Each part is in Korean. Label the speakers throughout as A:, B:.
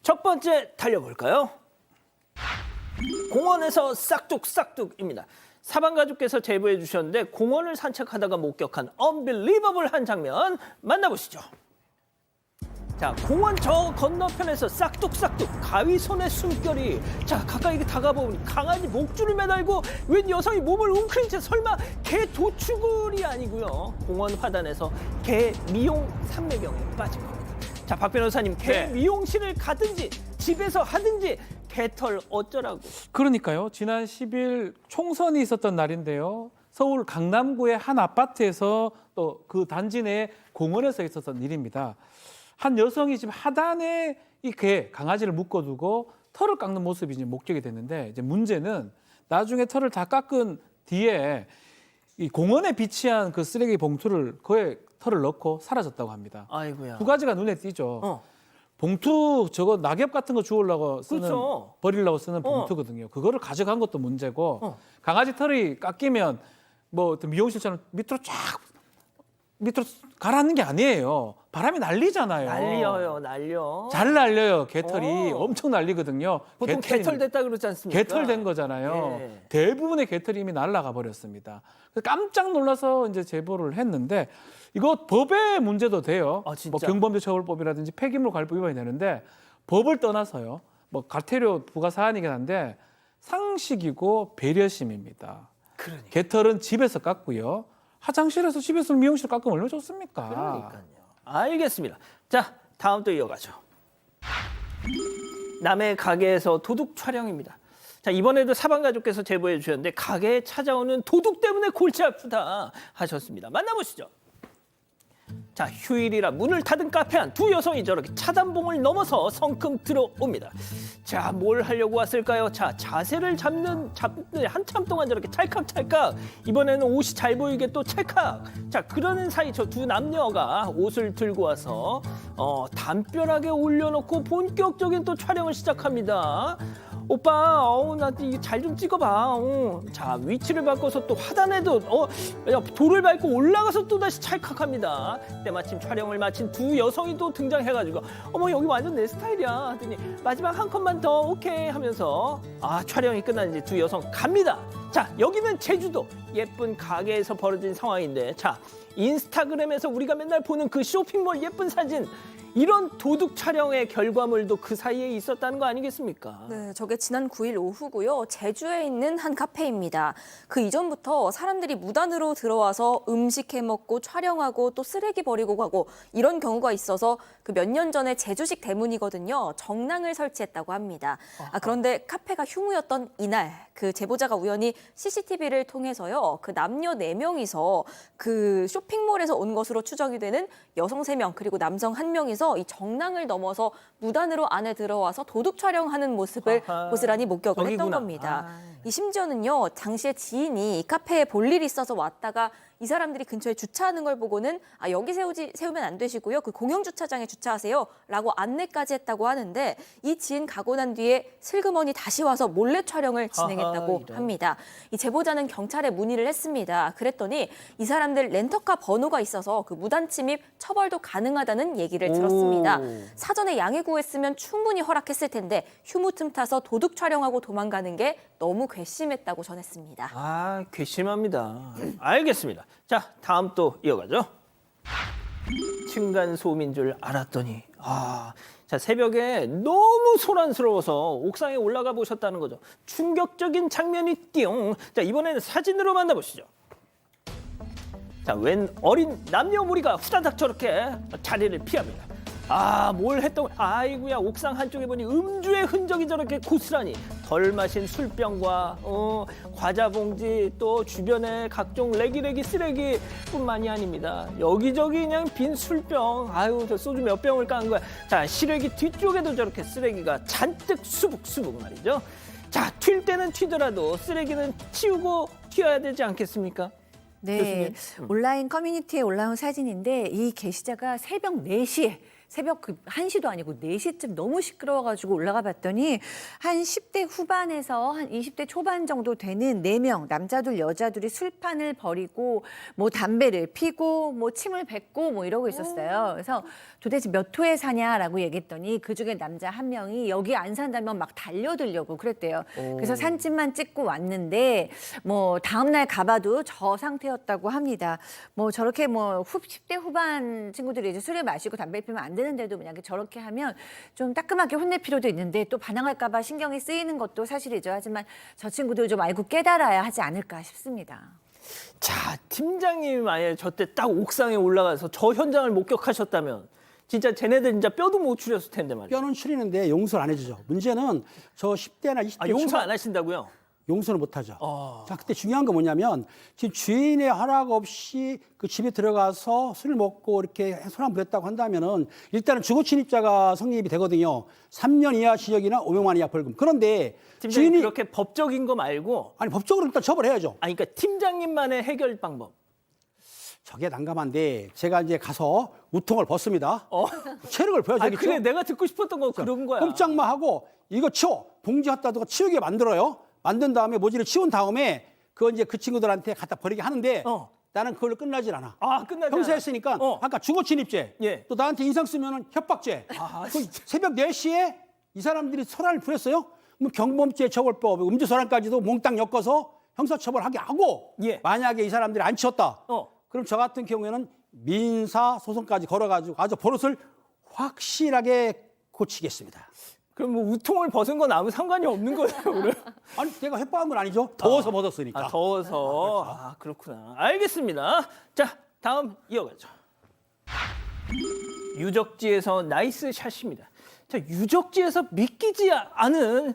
A: 첫 번째 달려볼까요? 공원에서 싹둑싹둑입니다. 사방가족께서 제보해 주셨는데 공원을 산책하다가 목격한 언빌리버블한 장면 만나보시죠. 자, 공원 저 건너편에서 싹둑싹둑 가위손의 숨결이. 자, 가까이 다가보니 강아지 목줄을 매달고 웬 여성이 몸을 웅크린 채 설마 개 도축을이 아니고요. 공원 화단에서 개 미용 삼매경에 빠진 겁니다. 자, 박 변호사님, 개 미용실을 가든지 집에서 하든지 개털 어쩌라고.
B: 그러니까요. 지난 10일 총선이 있었던 날인데요. 서울 강남구의 한 아파트에서 또 그 단지 내 공원에서 있었던 일입니다. 한 여성이 집 하단에 이 개, 강아지를 묶어두고 털을 깎는 모습이 이제 목격이 됐는데, 이제 문제는 나중에 털을 다 깎은 뒤에 이 공원에 비치한 그 쓰레기 봉투를 그에 털을 넣고 사라졌다고 합니다.
A: 아이고야.
B: 두 가지가 눈에 띄죠. 봉투 저거 낙엽 같은 거 주우려고 쓰는,
A: 그렇죠.
B: 버리려고 쓰는 봉투거든요. 그거를 가져간 것도 문제고, 강아지 털이 깎이면 뭐 어떤 미용실처럼 밑으로 가라앉는 게 아니에요. 바람이 날리잖아요.
A: 날려요, 날려.
B: 잘 날려요. 개털이 엄청 날리거든요.
A: 보통 개털 됐다 그러지 않습니까?
B: 개털 된 거잖아요.
A: 예.
B: 대부분의 개털이 이미 날아가 버렸습니다. 그래서 깜짝 놀라서 이제 제보를 했는데, 이거 법의 문제도 돼요.
A: 아, 진짜?
B: 뭐 경범죄처벌법이라든지 폐기물 관리법 위반이 되는데, 법을 떠나서요. 뭐 과태료 부과 사안이긴 한데 상식이고 배려심입니다.
A: 그러니까.
B: 개털은 집에서 깎고요. 화장실에서 집에서 미용실 깎으면 얼마나 좋습니까?
A: 그러니까요. 알겠습니다. 자, 다음 또 이어가죠. 남의 가게에서 도둑 촬영입니다. 자, 이번에도 사방가족께서 제보해 주셨는데 가게에 찾아오는 도둑 때문에 골치 아프다 하셨습니다. 만나보시죠. 자, 휴일이라 문을 닫은 카페 안 두 여성이 저렇게 차단봉을 넘어서 성큼 들어옵니다. 자, 뭘 하려고 왔을까요? 자, 자세를 잡는 한참 동안 저렇게 찰칵찰칵. 이번에는 옷이 잘 보이게 또 찰칵. 자, 그러는 사이 저 두 남녀가 옷을 들고 와서 담벼락에 올려놓고 본격적인 또 촬영을 시작합니다. 오빠, 나 이거 잘 좀 찍어봐. 자, 위치를 바꿔서 또 화단에도 돌을 밟고 올라가서 또 다시 찰칵합니다. 때마침 촬영을 마친 두 여성이 또 등장해가지고 어머, 여기 완전 내 스타일이야 하더니 마지막 한 컷만 더 오케이 하면서 촬영이 끝난 이제 두 여성 갑니다. 자, 여기는 제주도 예쁜 가게에서 벌어진 상황인데, 자, 인스타그램에서 우리가 맨날 보는 그 쇼핑몰 예쁜 사진, 이런 도둑 촬영의 결과물도 그 사이에 있었다는 거 아니겠습니까?
C: 네, 저게 지난 9일 오후고요. 제주에 있는 한 카페입니다. 그 이전부터 사람들이 무단으로 들어와서 음식 해먹고 촬영하고 또 쓰레기 버리고 가고 이런 경우가 있어서 그 몇 년 전에 제주식 대문이거든요. 정랑을 설치했다고 합니다. 그런데 카페가 휴무였던 이날 그 제보자가 우연히 CCTV를 통해서요. 그 남녀 4명이서 그 쇼핑몰에서 온 것으로 추정이 되는 여성 3명 그리고 남성 1명이서 이 정랑을 넘어서 무단으로 안에 들어와서 도둑 촬영하는 모습을 고스란히 목격을 했던 겁니다. 이 심지어는요, 당시에 지인이 이 카페에 볼 일이 있어서 왔다가 이 사람들이 근처에 주차하는 걸 보고는 여기 세우면 안 되시고요. 그 공영주차장에 주차하세요 라고 안내까지 했다고 하는데, 이 지인 가고 난 뒤에 슬그머니 다시 와서 몰래 촬영을 진행했다고 합니다. 이 제보자는 경찰에 문의를 했습니다. 그랬더니 이 사람들 렌터카 번호가 있어서 그 무단 침입 처벌도 가능하다는 얘기를 들었습니다. 사전에 양해 구했으면 충분히 허락했을 텐데 휴무 틈 타서 도둑 촬영하고 도망가는 게 너무 괭심했다고 전했습니다.
A: 괘씸합니다. 알겠습니다. 자, 다음 또 이어가죠. 층간소음인 줄 알았더니 자, 새벽에 너무 소란스러워서 옥상에 올라가 보셨다는 거죠. 충격적인 장면이 띠용. 자, 이번에는 사진으로 만나보시죠. 자, 웬 어린 남녀 무리가 후다닥 저렇게 자리를 피합니다. 뭘 했던 아이고야, 옥상 한쪽에 보니 음주의 흔적이 저렇게 고스란히. 덜 마신 술병과 과자 봉지, 또 주변에 각종 레기레기 쓰레기뿐만이 아닙니다. 여기저기 그냥 빈 술병, 저 소주 몇 병을 깐 거야. 자, 시래기 뒤쪽에도 저렇게 쓰레기가 잔뜩 수북수북 말이죠. 자, 튈 때는 튀더라도 쓰레기는 치우고 튀어야 되지 않겠습니까?
D: 네, 온라인 커뮤니티에 올라온 사진인데 이 게시자가 새벽 4시에 새벽 그 1시도 아니고 4시쯤 너무 시끄러워가지고 올라가 봤더니 한 10대 후반에서 한 20대 초반 정도 되는 4명, 남자들, 여자들이 술판을 벌이고 뭐 담배를 피고 뭐 침을 뱉고 뭐 이러고 있었어요. 그래서 도대체 몇 호에 사냐라고 얘기했더니 그중에 남자 한 명이 여기 안 산다면 막 달려들려고 그랬대요. 그래서 산짐만 찍고 왔는데 뭐 다음날 가봐도 저 상태였다고 합니다. 뭐 저렇게 뭐 10대 후반 친구들이 이제 술을 마시고 담배 피우면 안 되는데도 만약에 저렇게 하면 좀 따끔하게 혼낼 필요도 있는데 또 반항할까 봐 신경이 쓰이는 것도 사실이죠. 하지만 저 친구들 좀 알고 깨달아야 하지 않을까 싶습니다.
A: 자, 팀장님이 만약에 저 때 딱 옥상에 올라가서 저 현장을 목격하셨다면 진짜 쟤네들 진짜 뼈도 못 추렸을 텐데 말이에요.
E: 뼈는 추리는데 용서를 안 해주죠. 문제는 저 10대나 20대
A: 용서 안 하신다고요?
E: 용서는 못하죠. 자, 그때 중요한 건 뭐냐면 지금 주인의 허락 없이 그 집에 들어가서 술을 먹고 이렇게 소란 부렸다고 한다면은 일단은 주거 침입자가 성립이 되거든요. 3년 이하 징역이나 500만 원 이하 벌금. 그런데
A: 팀장님
E: 주인이
A: 그렇게 법적인 거 말고
E: 아니 법적으로 일단 처벌해야죠.
A: 아니 그러니까 팀장님만의 해결 방법.
E: 저게 난감한데 제가 이제 가서 우통을 벗습니다. 체력을
A: 아
E: 보여줘야겠죠.
A: 그래 내가 듣고 싶었던 거 그런 거야.
E: 꼼짝만 하고 이거 치워. 봉지 갖다 두고 치우게 만들어요. 만든 다음에 모지를 치운 다음에 그거 이제 그 친구들한테 갖다 버리게 하는데 나는 그걸로 끝나질 않아.
A: 아 끝나지
E: 형사
A: 않아.
E: 했으니까 아까 주거침입죄
A: 예.
E: 또 나한테 인상 쓰면은 협박죄 그 새벽 4시에 이 사람들이 소란을 부렸어요. 그럼 경범죄 처벌법 음주소란까지도 몽땅 엮어서 형사처벌하게 하고
A: 예.
E: 만약에 이 사람들이 안 치웠다 그럼 저 같은 경우에는 민사소송까지 걸어가지고 아주 버릇을 확실하게 고치겠습니다.
A: 그럼 뭐 우통을 벗은 건 아무 상관이 없는 거예요, 그럼?
E: 아니 내가 협박한 건 아니죠. 더워서 벗었으니까.
A: 아, 더워서. 아, 그렇구나. 알겠습니다. 자, 다음 이어가죠. 유적지에서 나이스 샷입니다. 자, 유적지에서 믿기지 않은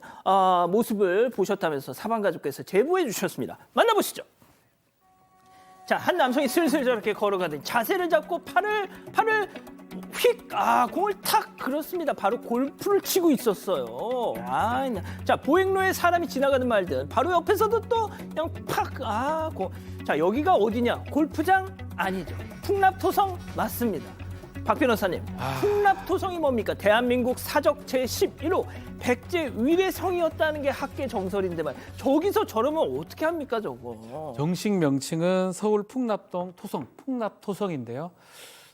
A: 모습을 보셨다면서 사방가족께서 제보해 주셨습니다. 만나보시죠. 자, 한 남성이 슬슬 저렇게 걸어가더니 자세를 잡고 팔을 휙, 공을 탁, 그렇습니다. 바로 골프를 치고 있었어요. 자, 보행로에 사람이 지나가는 말든 바로 옆에서도 또 그냥 팍, 자, 여기가 어디냐? 골프장 아니죠. 풍납토성 맞습니다. 박 변호사님, 풍납토성이 뭡니까? 대한민국 사적 제11호 백제 위례성이었다는 게 학계 정설인데 말. 저기서 저러면 어떻게 합니까, 저거?
B: 정식 명칭은 서울 풍납동 토성, 풍납토성인데요.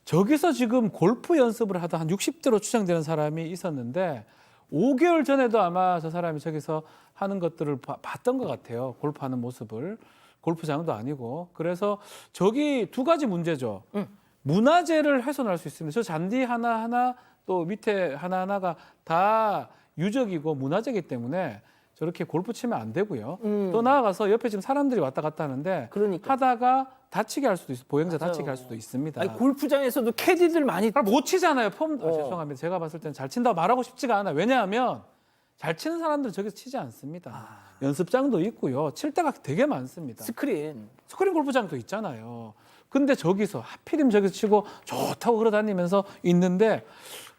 B: 저기서 지금 골프 연습을 하다 한 60대로 추정되는 사람이 있었는데 5개월 전에도 아마 저 사람이 저기서 하는 것들을 봤던 것 같아요. 골프하는 모습을. 골프장도 아니고. 그래서 저기 두 가지 문제죠. 문화재를 훼손할 수 있습니다. 저 잔디 하나하나 또 밑에 하나하나가 다 유적이고 문화재이기 때문에 저렇게 골프 치면 안 되고요. 또 나아가서 옆에 지금 사람들이 왔다 갔다 하는데
A: 그러니까.
B: 하다가 다치게 할 수도 있어. 보행자
A: 맞아요.
B: 다치게 할 수도 있습니다.
A: 아니, 골프장에서도 캐디들 많이
B: 못 치잖아요. 죄송합니다. 제가 봤을 때는 잘 친다고 말하고 싶지가 않아요. 왜냐하면 잘 치는 사람들은 저기서 치지 않습니다. 연습장도 있고요. 칠 때가 되게 많습니다.
A: 스크린.
B: 스크린 골프장도 있잖아요. 근데 저기서 하필이면 저기서 치고 좋다고 걸어다니면서 있는데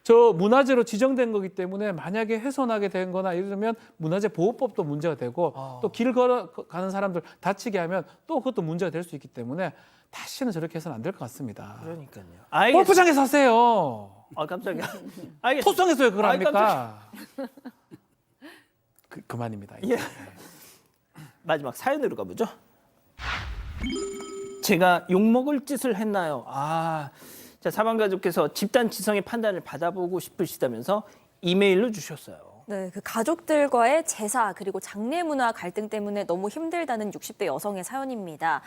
B: 저 문화재로 지정된 거기 때문에 만약에 훼손하게 된 거나 이러면 문화재 보호법도 문제가 되고 또 길 걸어가는 사람들 다치게 하면 또 그것도 문제가 될 수 있기 때문에 다시는 저렇게 해서는 안 될 것 같습니다.
A: 그러니까요.
B: 골프장에서 하세요.
A: 깜짝이야. 알겠습니다.
B: 토성에서 왜 그걸
A: 아이,
B: 합니까? 그만입니다.
A: 예. 마지막 사연으로 가보죠. 제가 욕먹을 짓을 했나요? 자, 사방가족께서 집단 지성의 판단을 받아보고 싶으시다면서 이메일로 주셨어요.
C: 네, 그 가족들과의 제사 그리고 장례 문화 갈등 때문에 너무 힘들다는 60대 여성의 사연입니다.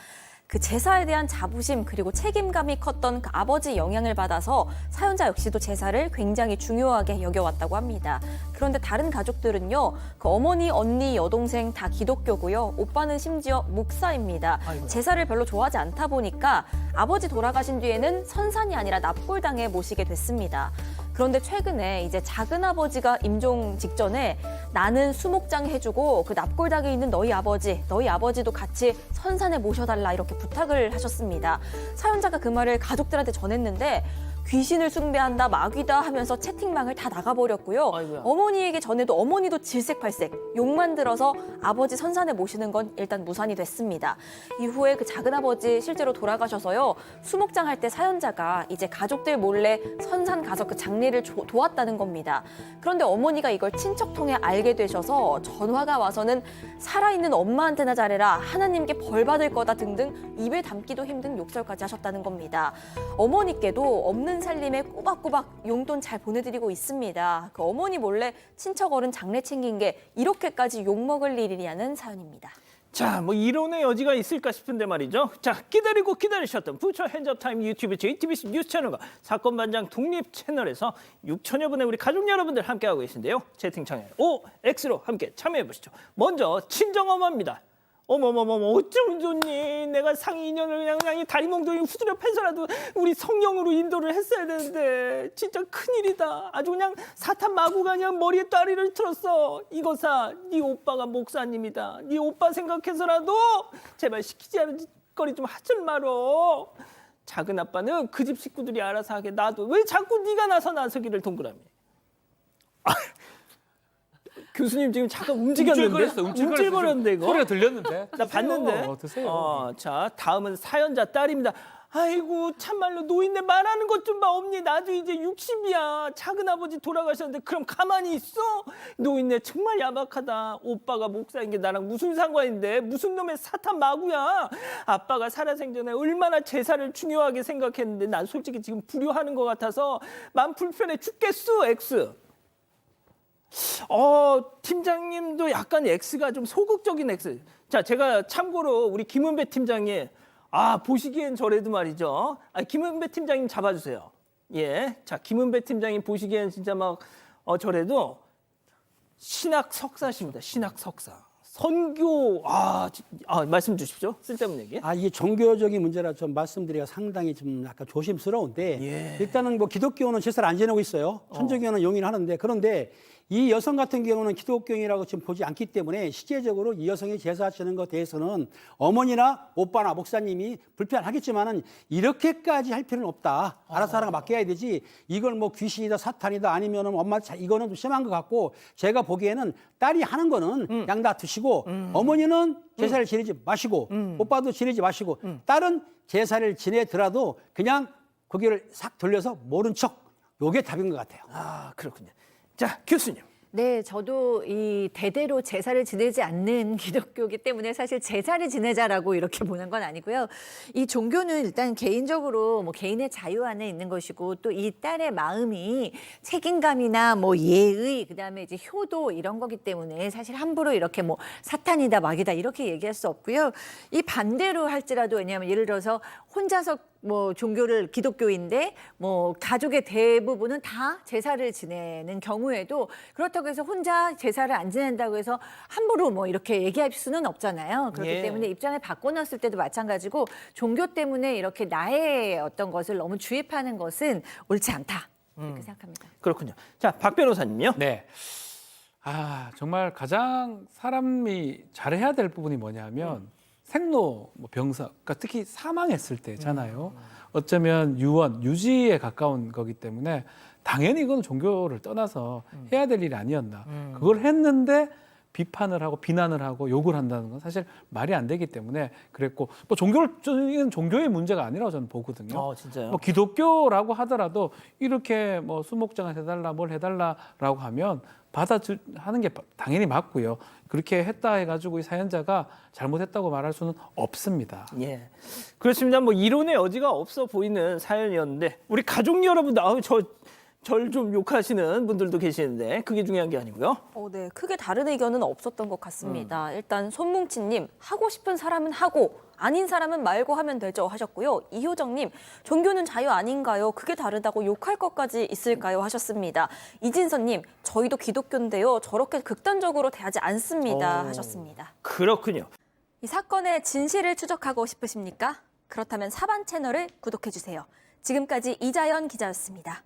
C: 그 제사에 대한 자부심 그리고 책임감이 컸던 그 아버지 영향을 받아서 사연자 역시도 제사를 굉장히 중요하게 여겨왔다고 합니다. 그런데 다른 가족들은요, 그 어머니, 언니, 여동생 다 기독교고요. 오빠는 심지어 목사입니다. 제사를 별로 좋아하지 않다 보니까 아버지 돌아가신 뒤에는 선산이 아니라 납골당에 모시게 됐습니다. 그런데 최근에 이제 작은 아버지가 임종 직전에 나는 수목장 해주고 그 납골당에 있는 너희 아버지도 같이 선산에 모셔달라 이렇게 부탁을 하셨습니다. 사연자가 그 말을 가족들한테 전했는데 귀신을 숭배한다, 마귀다 하면서 채팅방을 다 나가버렸고요.
A: 아이고야.
C: 어머니에게 전해도 어머니도 질색팔색, 욕만 들어서 아버지 선산에 모시는 건 일단 무산이 됐습니다. 이후에 그 작은아버지 실제로 돌아가셔서요. 수목장 할 때 사연자가 이제 가족들 몰래 선산 가서 그 장례를 도왔다는 겁니다. 그런데 어머니가 이걸 친척 통해 알게 되셔서 전화가 와서는 살아있는 엄마한테나 잘해라, 하나님께 벌 받을 거다 등등 입에 담기도 힘든 욕설까지 하셨다는 겁니다. 어머니께도 없는 살림에 꼬박꼬박 용돈 잘 보내드리고 있습니다. 그 어머니 몰래 친척 어른 장례 챙긴 게 이렇게까지 욕먹을 일이냐는 사연입니다.
A: 자, 뭐 이론의 여지가 있을까 싶은데 말이죠. 자, 기다리고 기다리셨던 부처 핸즈업타임 유튜브 JTBC 뉴스 채널과 사건 반장 독립 채널에서 6천여 분의 우리 가족 여러분들 함께하고 계신데요. 채팅창에 OX로 함께 참여해 보시죠. 먼저 친정엄마입니다. 어머머머머 어쩜 좋니? 내가 상위 2년을 그냥 이 다리몽둥이 후드려 패서라도 우리 성령으로 인도를 했어야 되는데 진짜 큰일이다. 아주 그냥 사탄 마구가 그냥 머리에 따리를 틀었어. 이거사 네 오빠가 목사님이다. 네 오빠 생각해서라도 제발 시키지 않은 짓거리 좀 하지 말어. 작은 아빠는 그 집 식구들이 알아서 하게 놔둬. 왜 자꾸 네가 나서기를 동그라미. 교수님 지금 잠깐 움직였는데? 움찔거렸는데 이거?
B: 소리가 들렸는데.
A: 나 봤는데.
B: 드세요.
A: 자, 다음은 사연자 딸입니다. 아이고 참말로 노인네 말하는 것 좀 봐. 엄니 나도 이제 60이야. 작은아버지 돌아가셨는데 그럼 가만히 있어? 노인네 정말 야박하다. 오빠가 목사인 게 나랑 무슨 상관인데? 무슨 놈의 사탄 마구야. 아빠가 살아생전에 얼마나 제사를 중요하게 생각했는데 난 솔직히 지금 불효하는 것 같아서 마음 불편해 죽겠어. X. 팀장님도 약간 X가 좀 소극적인 X. 자, 제가 참고로 우리 김은배 팀장이 보시기엔 저래도 말이죠. 김은배 팀장님 잡아주세요. 예, 자, 김은배 팀장님 보시기엔 진짜 막 저래도 신학 석사십니다. 신학 석사. 선교 말씀 주십시오. 쓸데없는 얘기.
E: 이게 종교적인 문제라 좀 말씀드리기가 상당히 좀 약간 조심스러운데
A: 예.
E: 일단은 뭐 기독교는 제사를 안 지내고 있어요. 천주교는 용인하는데 그런데 이 여성 같은 경우는 기독교인이라고 지금 보지 않기 때문에 실제적으로 이 여성이 제사 지는 것에 대해서는 어머니나 오빠나 목사님이 불편하겠지만은 이렇게까지 할 필요는 없다. 알아서 하라고 맡겨야 되지. 이걸 뭐 귀신이다 사탄이다 아니면은 엄마 이거는 좀 심한 것 같고 제가 보기에는 딸이 하는 거는 양 다 두시고 어머니는 제사를 지내지 마시고 오빠도 지내지 마시고 딸은 제사를 지내더라도 그냥 고개를 싹 돌려서 모른 척 요게 답인 것 같아요.
A: 그렇군요. 자, 교수님.
D: 네, 저도 이 대대로 제사를 지내지 않는 기독교이기 때문에 사실 제사를 지내자라고 이렇게 보는 건 아니고요. 이 종교는 일단 개인적으로 뭐 개인의 자유 안에 있는 것이고 또 이 딸의 마음이 책임감이나 뭐 예의, 그다음에 이제 효도 이런 거기 때문에 사실 함부로 이렇게 뭐 사탄이다 마귀다 이렇게 얘기할 수 없고요. 이 반대로 할지라도 왜냐하면 예를 들어서 혼자서 뭐 종교를 기독교인데 뭐 가족의 대부분은 다 제사를 지내는 경우에도 그렇다고 해서 혼자 제사를 안 지낸다고 해서 함부로 뭐 이렇게 얘기할 수는 없잖아요. 그렇기
A: 예.
D: 때문에 입장을 바꿔놨을 때도 마찬가지고 종교 때문에 이렇게 나의 어떤 것을 너무 주입하는 것은 옳지 않다. 이렇게 생각합니다.
A: 그렇군요. 자, 박 변호사님요.
B: 네. 정말 가장 사람이 잘해야 될 부분이 뭐냐면 생로 뭐 병사, 그러니까 특히 사망했을 때잖아요. 어쩌면 유언, 유지에 가까운 거기 때문에 당연히 이건 종교를 떠나서 해야 될 일이 아니었나. 그걸 했는데 비판을 하고 비난을 하고 욕을 한다는 건 사실 말이 안 되기 때문에 그랬고 뭐 종교는 종교의 문제가 아니라고 저는 보거든요.
A: 진짜요?
B: 뭐 기독교라고 하더라도 이렇게 뭐 수목장을 해달라 뭘 해달라라고 하면 하는 게 당연히 맞고요. 그렇게 했다 해가지고 이 사연자가 잘못했다고 말할 수는 없습니다.
A: 예, 그렇습니다. 뭐 이론의 여지가 없어 보이는 사연이었는데 우리 가족 여러분들, 절 좀 욕하시는 분들도 계시는데 그게 중요한 게 아니고요.
C: 네, 크게 다른 의견은 없었던 것 같습니다. 일단 손뭉치님, 하고 싶은 사람은 하고 아닌 사람은 말고 하면 되죠 하셨고요. 이효정님, 종교는 자유 아닌가요? 그게 다르다고 욕할 것까지 있을까요? 하셨습니다. 이진선님, 저희도 기독교인데요. 저렇게 극단적으로 대하지 않습니다 하셨습니다.
A: 그렇군요.
C: 이 사건의 진실을 추적하고 싶으십니까? 그렇다면 사반 채널을 구독해주세요. 지금까지 이자연 기자였습니다.